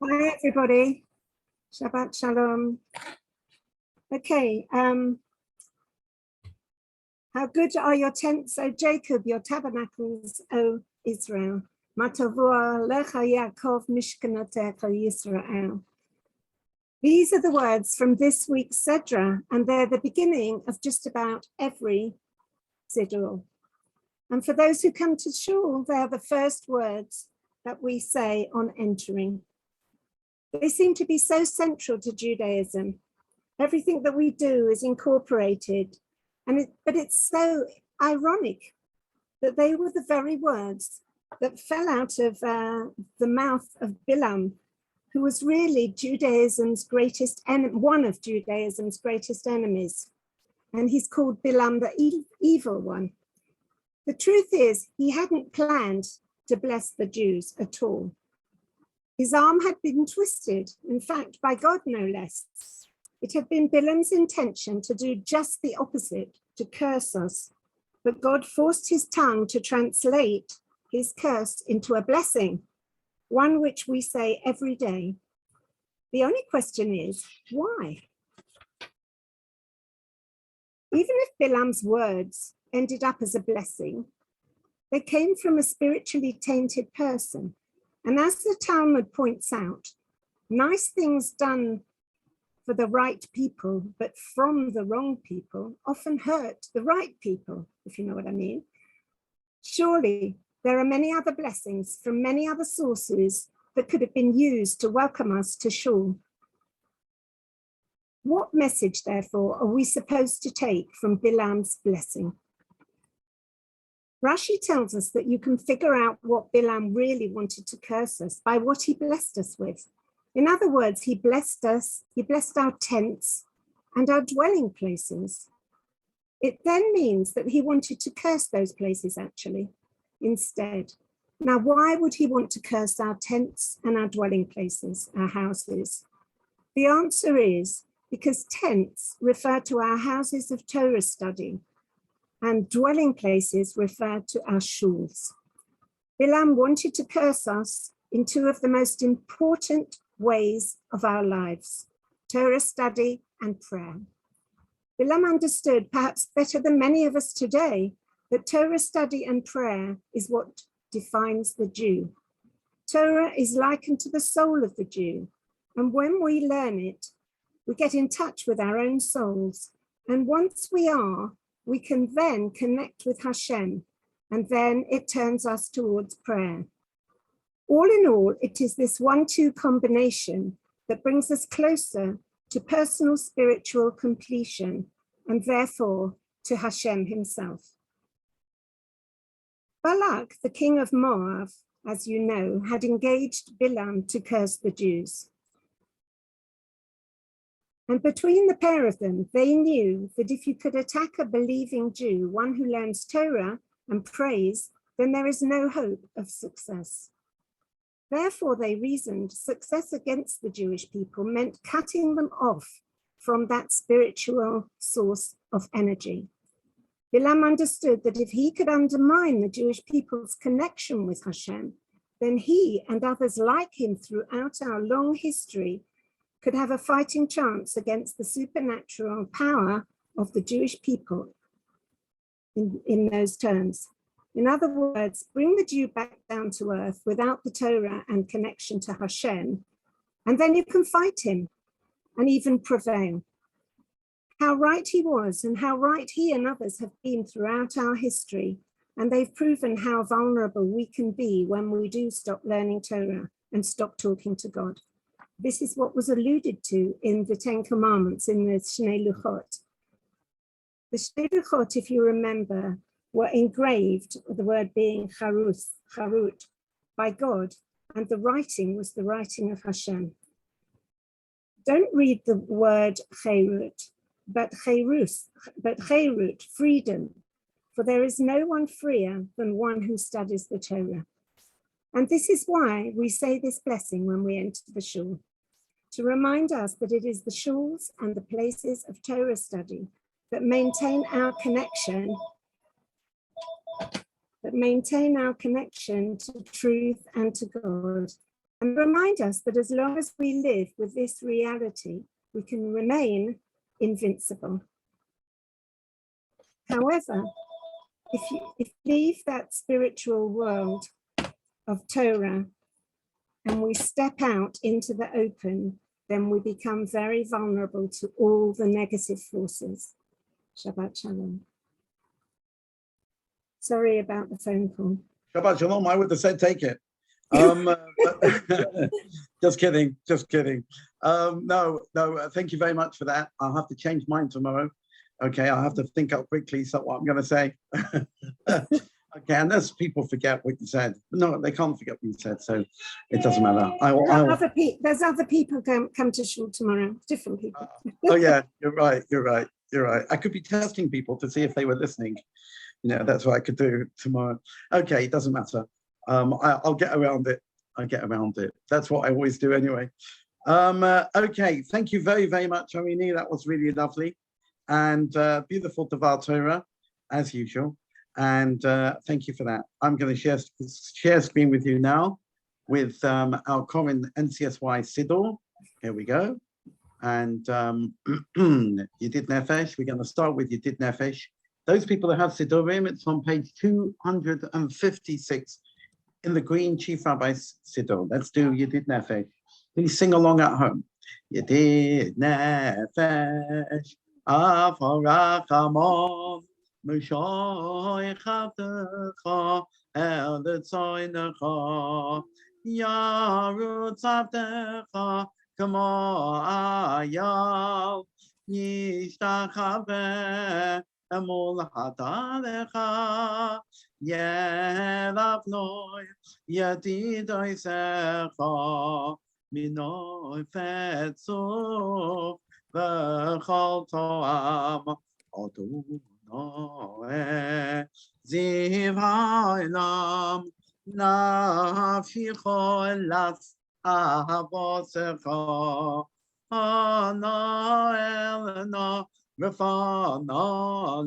Hi, everybody. Shabbat Shalom. Okay, how good are your tents, O Jacob, your tabernacles, O Israel? Matavua lecha Yaakov mishkanotecha Yisrael. These are the words from this week's Sedra, and they're the beginning of just about every Siddur. And for those who come to shul, they're the first words that we say on entering. They seem to be so central to Judaism. Everything that we do is incorporated. But it's so ironic that they were the very words that fell out of the mouth of Bilam, who was really Judaism's greatest enemy, one of Judaism's greatest enemies. And he's called Bilam the evil one. The truth is, he hadn't planned to bless the Jews at all. His arm had been twisted, in fact, by God no less. It had been Bilam's intention to do just the opposite, to curse us. But God forced his tongue to translate his curse into a blessing, one which we say every day. The only question is, why? Even if Bilam's words ended up as a blessing, they came from a spiritually tainted person. And as the Talmud points out, nice things done for the right people, but from the wrong people, often hurt the right people, if you know what I mean. Surely there are many other blessings from many other sources that could have been used to welcome us to shul. What message, therefore, are we supposed to take from Bilam's blessing? Rashi tells us that you can figure out what Bilam really wanted to curse us by what he blessed us with. In other words, he blessed us, he blessed our tents and our dwelling places. It then means that he wanted to curse those places actually instead. Now, why would he want to curse our tents and our dwelling places, our houses? The answer is because tents refer to our houses of Torah study, and dwelling places refer to our shuls. Bilam wanted to curse us in two of the most important ways of our lives, Torah study and prayer. Bilam understood, perhaps better than many of us today, that Torah study and prayer is what defines the Jew. Torah is likened to the soul of the Jew, and when we learn it, we get in touch with our own souls, and once we are, we can then connect with Hashem, and then it turns us towards prayer. All in all, it is this 1-2 combination that brings us closer to personal spiritual completion, and therefore to Hashem himself. Balak, the king of Moab, as you know, had engaged Bilam to curse the Jews. And between the pair of them, they knew that if you could attack a believing Jew, one who learns Torah and prays, then there is no hope of success. Therefore, they reasoned success against the Jewish people meant cutting them off from that spiritual source of energy. Bilam understood that if he could undermine the Jewish people's connection with Hashem, then he and others like him throughout our long history could have a fighting chance against the supernatural power of the Jewish people in those terms. In other words, bring the Jew back down to earth without the Torah and connection to Hashem, and then you can fight him and even prevail. How right he was, and how right he and others have been throughout our history, and they've proven how vulnerable we can be when we do stop learning Torah and stop talking to God. This is what was alluded to in the 10 Commandments in the Shnei Luchot. The Shnei Luchot, if you remember, were engraved, the word being charut, by God, and the writing was the writing of Hashem. Don't read the word cherut, but cherut, freedom, for there is no one freer than one who studies the Torah. And this is why we say this blessing when we enter the shul, to remind us that it is the shuls and the places of Torah study that maintain our connection to truth and to God. and remind us that as long as we live with this reality, we can remain invincible. However, if you leave that spiritual world of Torah and we step out into the open, then we become very vulnerable to all the negative forces. Shabbat Shalom. Sorry about the phone call. Shabbat Shalom, I would have said take it. Just kidding. No, thank you very much for that. I'll have to change mine tomorrow. Okay, I'll have to think up quickly what I'm going to say. Okay, unless people forget what you said. No, they can't forget what you said, so it doesn't matter. There's other people come to shul tomorrow, different people. Oh yeah, you're right. I could be testing people to see if they were listening. You know, that's what I could do tomorrow. Okay, it doesn't matter. I'll get around it. That's what I always do anyway. Okay, thank you very, very much, Irene. That was really lovely and beautiful Devar Torah, as usual. And thank you for that. I'm going to share screen with you now with our common NCSY Siddur. Here we go. And Yedid Nefesh. We're going to start with Yedid Nefesh. Those people that have Siddurim, it's on page 256 in the green Chief Rabbi's Siddur. Let's do Yedid Nefesh. Please sing along at home. Yedid Nefesh, Avarachamon, Mushoy Chavdecha, El Tzoynecha, Yarutz Avdecha, Kamo Ayal, Yishtachaveh, Emol Hadarecha, Yeravnoi, Yedidoy Secha, Minoi Fetzuf, V'chol Toam, Adonai, Ziv Ha'olam, Nafshicho Elas Avosecha, Ana Elena, Refana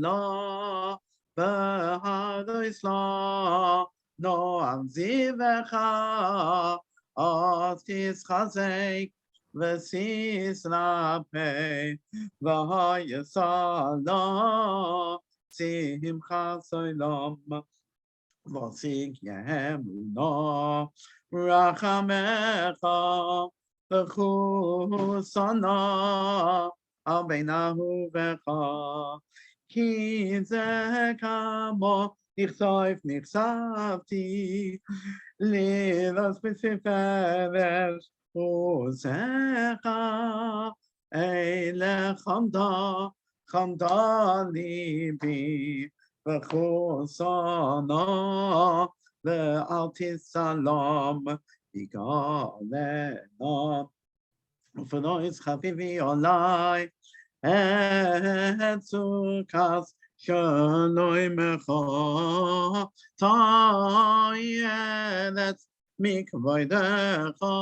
la, Behadoisla, Noam Zivecha, Astis Chazek, Vesis Rape, Vahayasala, Simcha Soilam, Vasik Yemuna, Rachamecha, Vechusana, Albeinahu Vecha, Ki Zekamo, Nichsoif Nichsavti, Livas B'Siferes, Uzecha, Eile Chamda Libi, V'chusana, Ve'altis Salam, Yigalena, V'nois Chavivi Olai, Etzukas Shaloi Mecha, Tayelet Mikvoidecha,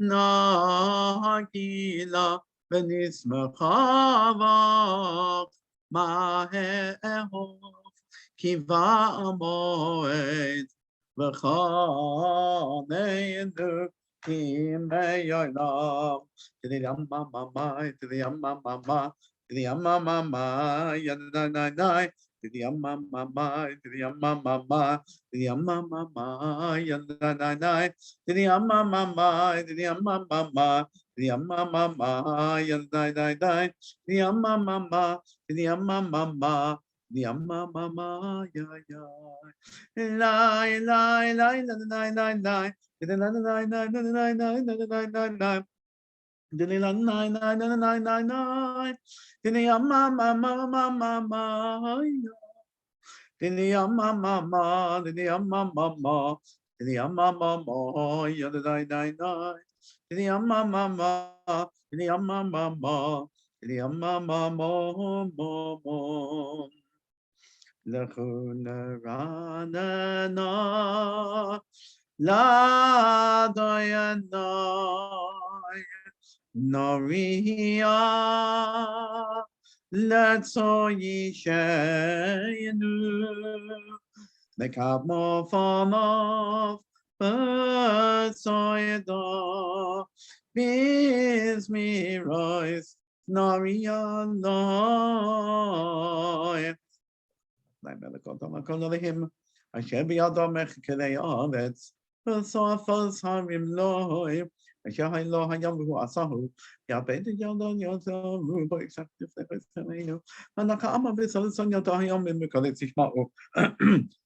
Nagila V'nismechavach, Ma'ehov Kiva Amoed, V'chaneinu Kimeyolam, to the Yamamama, to the Yamamama, to the Yamamama, Yananai, to the Yamamama, to the Yamamama, to the Yamamama, Yananai, to the Yamamama, to the Yamamama, to the Yamamama, Yananai, to the Yamamama, to the Yamamama, the Yamamama, ya ya, lie, lie, lie, lie, lie, lie, lie. Nine, nine, nine, nine, nine, nine, nine, nine, nine, nine. Dilly nine, nine, nine, nine, nine, nine. Dilly mama, mama, mama, dilly mama, mama, dilly mama, mama, dilly mama, mama, nine, nine, nine. Dilly mama, mama, dilly mama, mama, dilly mama, mama. Lechuna ranana. La doyanai noria letso yishenu nekab mofanov Besoida, Bismirois, Narianoi. him. I shall be Adomech Kele Avetz, Sofas Harim Loi. I shall I lo Hayam who Asahu, Yabed Yadon Yoto, Rubo acceptive Separation, and the Kama Vessel Sonia Dahayam in Mikolitz Mao.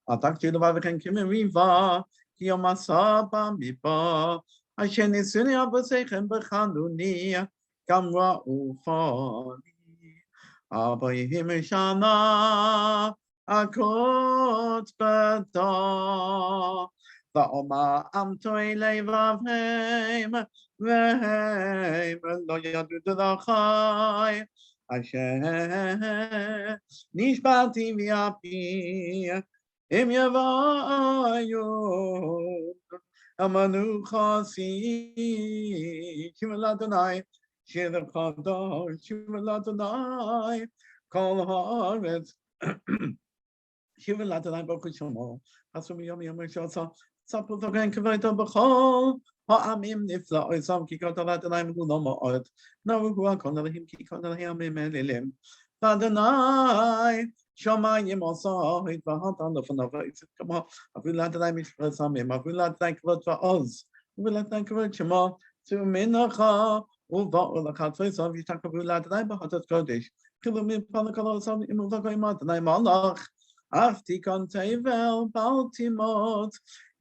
Attack to the Vatican Kimiriva, Kiomasa Bambipa. I shall Nisuni Abasechem Bechandunia, Gamra Ufani. Abayhim Shana. Akot bata, va'oma amtoi levavheim, veheim lo yadu d'lachai, asher nishbati v'yapi, im yavayu, amanu chasi, shiva l'Adonai, shiva kadosh, shiva l'Adonai, kol haaretz. Shiva Ladonai Baruch Shemo, Hashem Yom Yom Shotza, Sapul Togen Kavayta B'chol, Ha'amim Nifla Oisam Kikot Ladonai Mgulo Ma'od, Naru Hua Kon Elohim Kikot Elohim Elilim, Ladonai, Shomayim also, Hit V'Hatan Lofanova, Come on, Avu Ladonai Mishra Samim, Avu Ladonai Kavot Va'oz, Avu Ladonai Kavot Shemo, to Minacha, Uva Ulakat V'Osav, Yitakavu Ladonai B'Hatat Kodesh, Kilumim Panakalasam, Imuvagay Madanai Malach, Aftikon Tevel Baltimot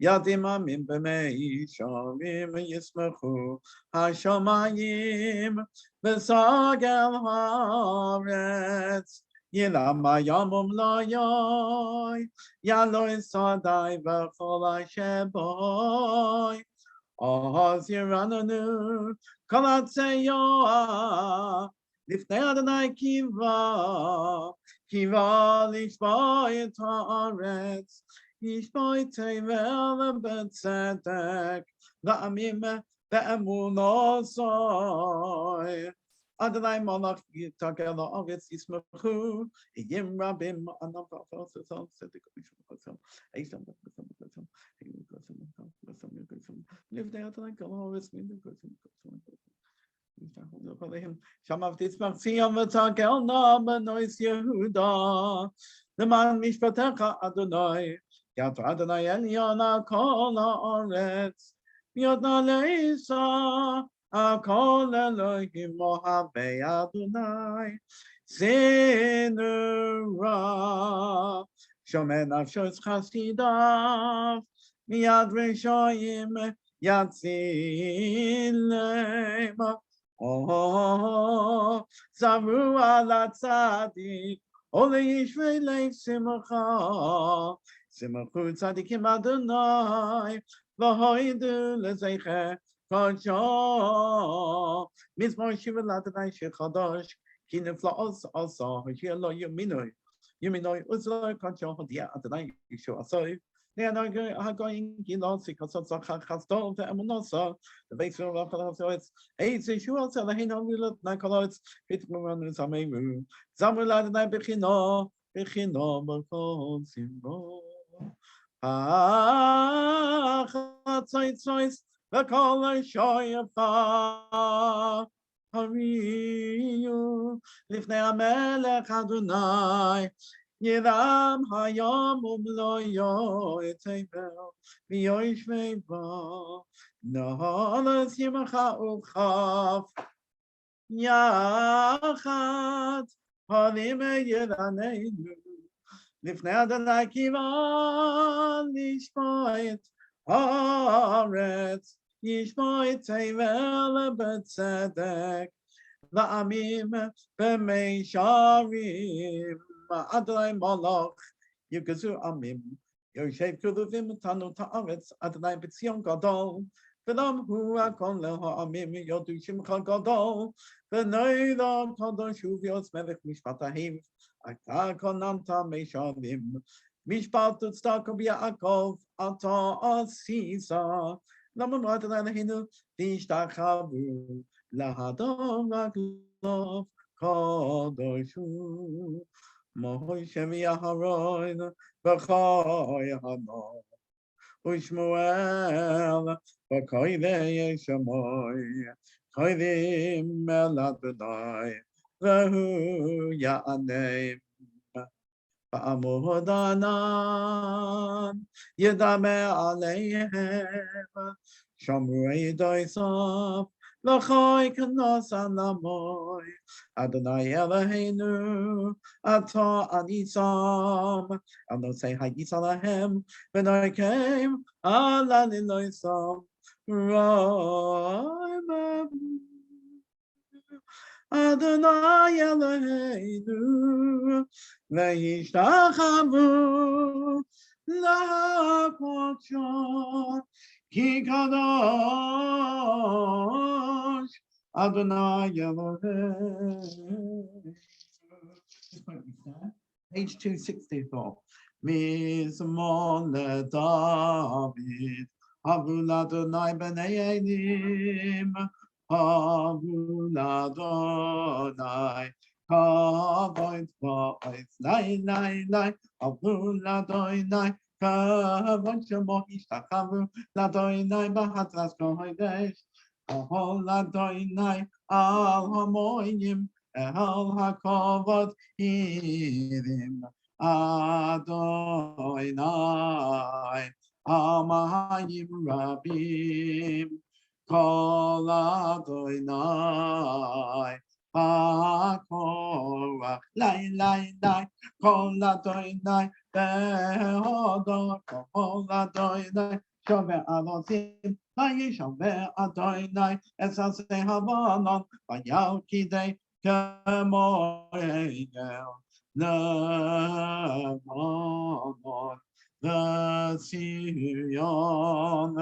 Yadim Amim B'mei Shavim Yismachu Hashamayim V'Sagel Haaretz Yilam Hayamum Loyoy Yaloi Sadai V'Chol HaSheboy Oz Yirananu Kol Hatzeyoah Lifnei Adonai Kiva Kiva lishboy ta'aretz, lishboy tevel b'tzedek, v'amim ve'emunosoi. Adonai malach yitakel ha'aretz yismachu, yim rabim anam v'afososam, tzedek v'shuvosam, eisam v'chosam, Livnei Adonai kol ha'aretz v'chosam. Shamav Titzmach Sion v'Takel Nama Nois Yehuda Leman Mishpatecha Adonai Yato Adonai Eliona Kol Haaretz Yodna Leisa Akol Elohim Mohavei Adonai Sinura Shomer Nafshos Chasidav Miyad Reshoyim Yatzilema Oh, Zaru ala tzadik, ole yishvei leif simcha, simchu tzadikim Adonai, v'hoidu lezecher kodsho, mizmor shiva l'Adonai shechadosh, ki niflaos asa, hashir lo yuminoi, uzloi kodsho hodia Adonai yishu asoi, Hagoyin Gilot, Sikosot Chastov, the Amonosa, the base of Rafaels, Aids, Yeshua, Salahino, Willet, Nicolots, Pitman, Sameru, Zamulad, Bechino, Bacon, Simbo. Choice, the color shoy of Hariyu, Lifnei Amelech Adonai. Yiram hayom umloyo etevel v'yoishvei noholas yimacha uchav yachad halim yiranenu lifnei Adonai kivan lishmoet haaretz yishmoet tevel b'tzedek v'amim b'meisharim Adonai Malach, Yukazu Amim, Yoshev Kuluvim Tanu Ta'aretz, Adonai B'tzion Gadol, V'lam Hu Akon Leha Amim, Yodu Shimcha Gadol, V'noida Kadosh Uvios Melech Mishpat Ahiv, Akta Konanta Meshavim, Mishpat Tutztakom Yaakov, Ata Asisa, Lamun Adonai Lehinu, Tishtachavu, Lahadom Raglov, Kadoshu. Mohoy Shemi Aharon, B'choy Hano, Ushmuel, Vakoide Shamoy, Koidim Meladonai, Vahu Yaanem, Ba'amudanan, Yedame Aleihem, Shomrei Doisov, Vachoy Kanosan Lamoy, Adonai Eloheinu, Ato Anisam, Anosei Hayisalahem, when I came, Alaniloisam, Raimam. Adonai Eloheinu, Ve'ishtachavu la'kodsho, Ki kadosh Adonai Eloheinu. Page 264. Mizmor leDavid, Havu l'Adonai b'nei Elim, Havu l'Adonai, Kavod v'ois, lai, Havu l'Adonai, Kavod shemo ishtachavu l'Adonai b'hatras kodesh, Kavod l'Adonai al hamoyim, El hakavod irim, Adonai, Amayim Rabim, Kol Adonai, Hakorach, lai, Kol Adonai, Behodot, Kol Adonai, Shover Alosim, Vayishover Adonai, Esasei Havanon, Vayal Kidei, Kemoegel, Lebanon, the Sion,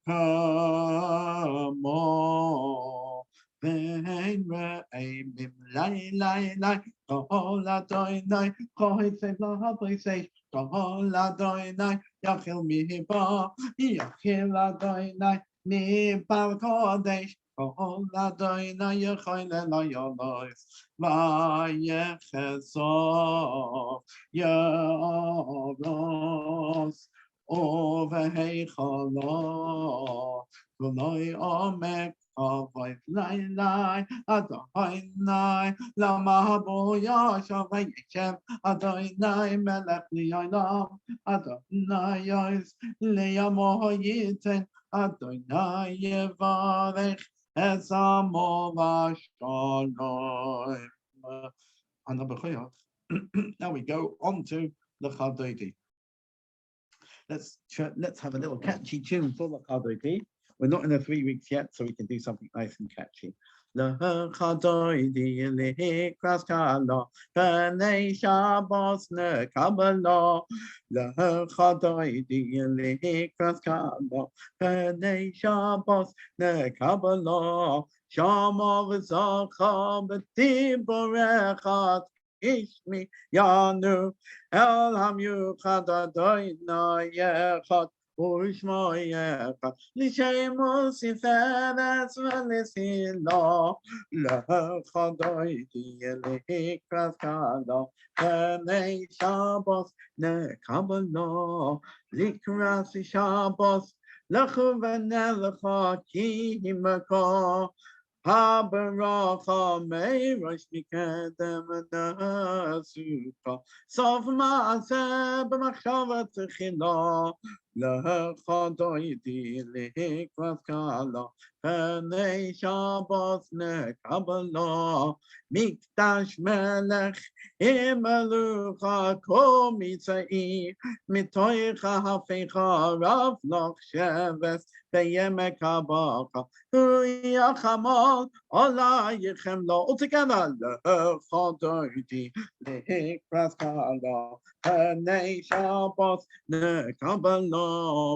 Kamo, Vein Re'emim, lai, Kol Adonai, Kohisev Lahabrisesh, Kol Adonai, Yachil Mihiba, Yachil Adonai, Mibal Kodesh, Kol Adonai, Yechoy Le'loyolos, Vayechesov, Yoros, Overheichalo, V'loi Omek, Kavod lai, Adonai, Lama Haboya, Shavayichem, Adonai, Melech Li'olam, Adonai Yos, Li'amoyiten, Adonai Yevarech, Ezamo V'Shalom. Now we go on to the Chadodi. Let's have a little catchy tune for the Chadodi. We're not in the 3 weeks yet, so we can do something nice and catchy. L'chadoidi lihikraskalo, b'nei Shabbos nekabalo. L'chadoidi lihikraskalo, b'nei Shabbos nekabalo. Shama v'zacha b'tiborechat ishmi yanu. El hamyuchad Adonai yechad. Ushmoyecha, Lishemus Iferes Velisilo, Lechadoiti Elikraskalo, Penei Shabbos Nekabalo, Likrasi Shabbos, Lechuvenelecha Kimako, Habaracha Meirosh Mikedem Nasuka, Sof Maaseh B'machshavat Tchilo, Lechadoiti Lihikraskalo, Penei Shabbos Nekabalo, Mikdash Melech Imelucha Kol Mitzai, Mitoicha Hafecha Rav Loch Sheves, Beyemek Habaka, Uyachamol, Ola Yechem Lo, all together, Lechadoiti Lihikraskalo, Penei Shabbos Nekabalo,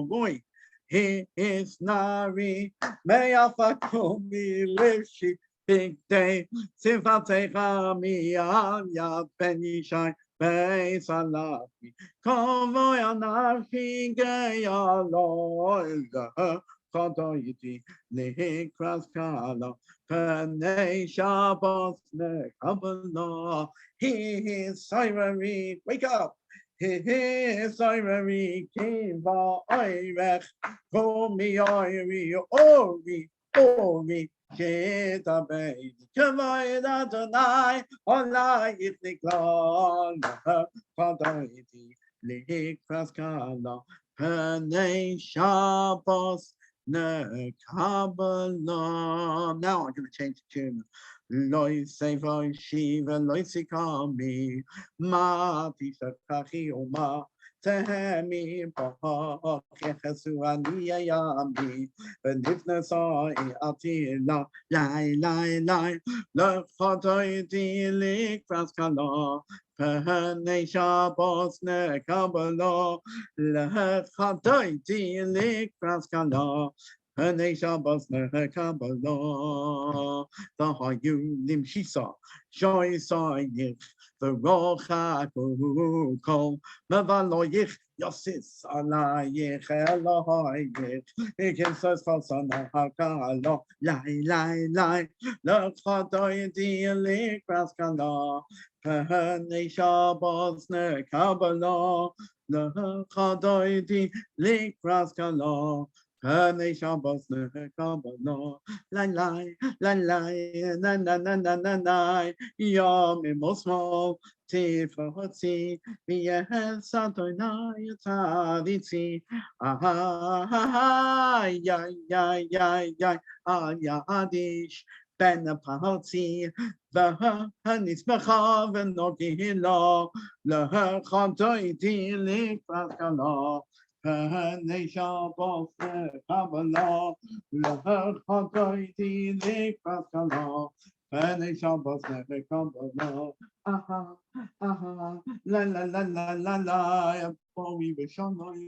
boy, he is Nari, Me'afakumi Lishi, big day, Sifatecha Miyam Yad Ben Yishai, Beis Alafi, Konvoy Anafi Geyalo, Chodoiti, Lihikraskalo, Penei Shabbos Nekabalo, he is Sirari, wake up. Sorry, Kiva, Oirech, Komi, Ori, Ori, Kita Bay, Kavai, Adonai, Ola, Ifniklan, Fadaiti, Lik, Praskala, Pene, Shabbos, Ne, Kabbalah. Now I'm going to change the tune. Loi Sevo Shiva, Loi Sikami, Ma Tishakahi Oma, Tehemi, Baha, Kehesuani Yami, Benifnasai Atila, Lai, Le Fotoiti, Lik Praskala, Pehane Shabbos Ne Kabbalah, Le Fotoiti, Lik Praskala, Pehane Shabbos Ne Kabbalah. The Hayulim Shisa, Joy Sayich, the Rocha Kukol, Mavaloyich, Yosis, Alayich, Elohayich, Ikinsos Falsana Hakalo, Lai, the Chadoy Dilik Raskala, Pehane Shabbos Ne Kabbalah, the Chadoy Dilik Raskala. Honey Shabbos ne Kabbalah, lai, na, yom imosmo, tifotzi, v'yeh santoinai tzaditzi, yadish, ben apahotzi, v'hanismecha v'nogihilo, lehechantoi likvaskala, Pehane Shabbos ne Kabbalah, Lehachadaiti Likvaskala, Pehane Shabbos ne Kabbalah, la, Bori V'Shamai,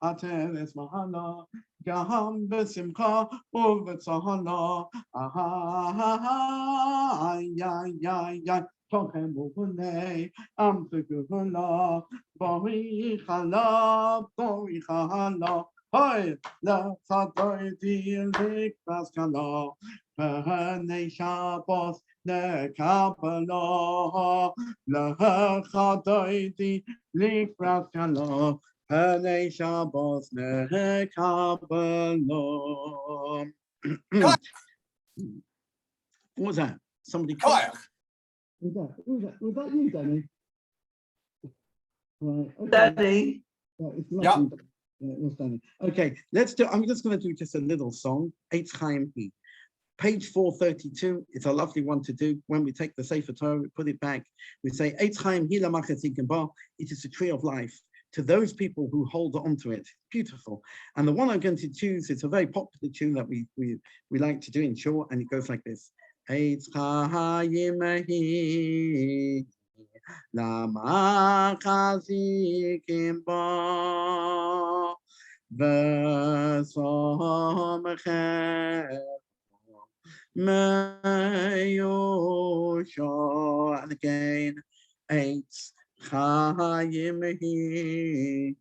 Ateres Mahala, Gaham B'Simcha, U'V'Tzahana, Tochem U'V'nei, Am T'Guvula, Bori Chala, Hoi, La Chatoiti Likvaskala, Pehane Shabbos Ne Kabbalah, La Chatoiti Likvaskala, Pehane Shabbos Ne Kabbalah. What was that? Somebody. Kayak. Was that you, Danny? Right, okay. Danny. It's lovely. Yeah, it was Danny. Okay, let's do. I'm just going to do just a little song. Eitz Chaim Hi. Page 432. It's a lovely one to do. When we take the Sefer Torah, we put it back. We say Eitz Chaim Hi Lamachatzikim Ba. It is a tree of life to those people who hold on to it. Beautiful. And the one I'm going to choose is a very popular tune that we like to do in short, and it goes like this. Eitz Chaim Hi. Lama chazikim ba v'somchem meyusha. And again, Eitz Chaim Hi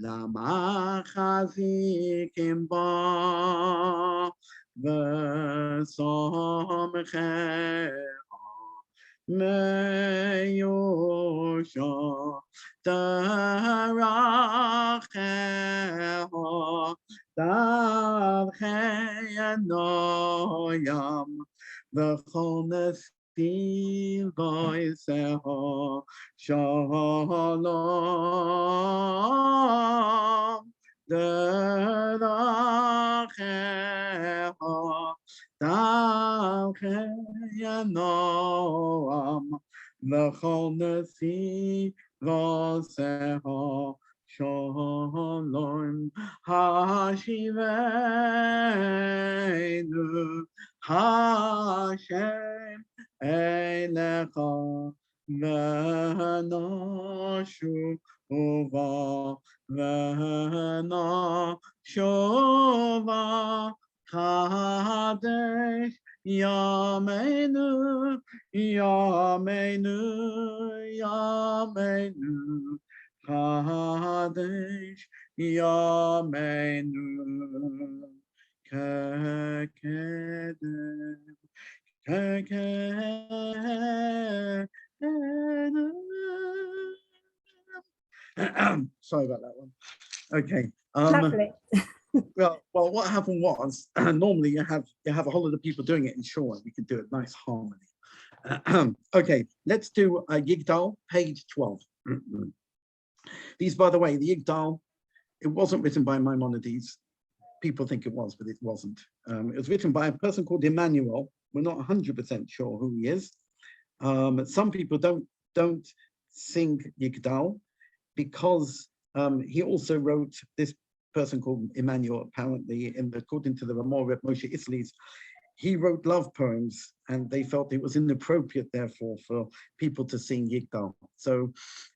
Lama chazikim ba v'somchem Meyusha Daracheho Davcheyanoyam V'chol nesivoiseho Shalom Daracheho Noam V'chol nesivoseho Shalom Hashivenu Hashem Eilecha V'noshu Uva V'noshuva Kadesh Yameinu, Kadesh Yameinu, Kekedem, Sorry about that one. Okay. Lovely. Well, what happened was normally you have a whole lot of people doing it in shore, and we could do a nice harmony. Okay, let's do Yigdal, page 12. These, by the way, the Yigdal, it wasn't written by Maimonides. People think it was, but it wasn't. It was written by a person called Emmanuel. We're not 100% sure who he is. Some people don't sing Yigdal because he also wrote, this person called Emmanuel, apparently, according to the Ramor Moshe Islis, he wrote love poems, and they felt it was inappropriate, therefore, for people to sing Yigdal. So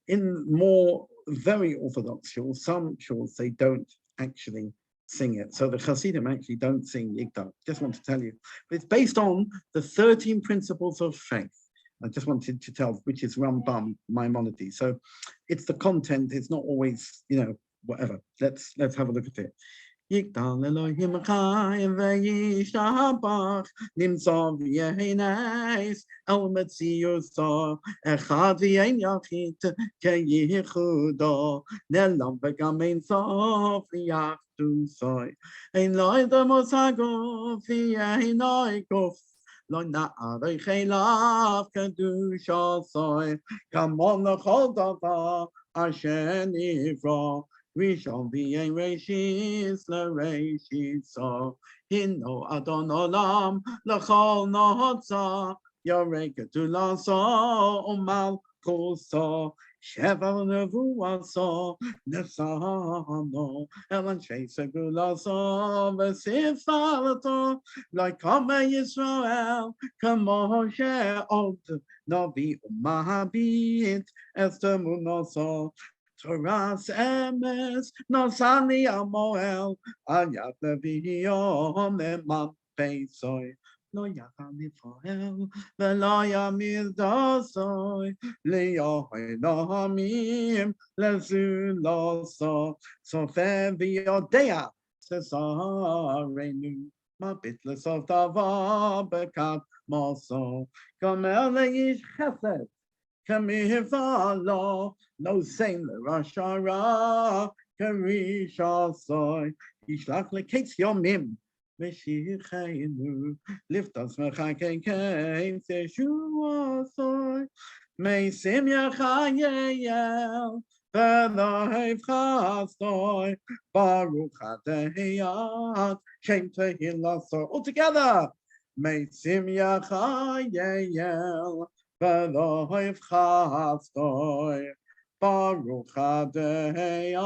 in more very Orthodox shuls, some shuls, they don't actually sing it. So the Hasidim actually don't sing Yigdal. Just want to tell you. But it's based on the 13 principles of faith. I just wanted to tell, which is Rambam, Maimonides. So it's the content, it's not always, whatever. Let's have a look at it. Yigdal Elohim Chayim v'yishtabach nimtzah v'yehineis el metziuso echad v'yein yachid keyichudo nelam v'gam ein sof v'yachdusoi ein lo edamos haguf v'yehinoi guf lo na'arei chelav kedushosoi kamon l'chol davar asher nivra Rishon v'yein reishis l'reishiso Hino adon olam l'chol nohotza Yorei ketulaso umal kuso Sheva nevuaso nesano Elan shesegulaso v'sifalato Like Kame Yisrael Kamo she'od Navi umahabit Esther munoso Toras emes nosani amoel anyat leviyon eman peisoy lo yakani foel velo yamir dosoy leyoy nohamim lezuloso sofe v'yodea sesarenu mabit lesof davar bekat moso gomer leish chesed Kamifalo, no same the Rashara, Karisha soy, Ishlach le Kates Yomim, Meshichenu, lift us Machake came, Yeshua soy, May Simya Chayel, Fernah Chastoy, Baruch Adeyat, Shem Tehilaso, all together, May Simya Chayel. V'lo'if chastoy, Baruch Adeyat,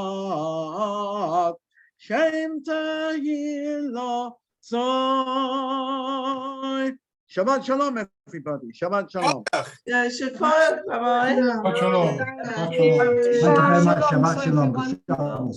Shem Tehillah Soy. Shabbat Shalom, everybody. Shabbat Shalom. Shabbat Shalom. Shabbat Shalom. Thank you very much. Shabbat Shalom.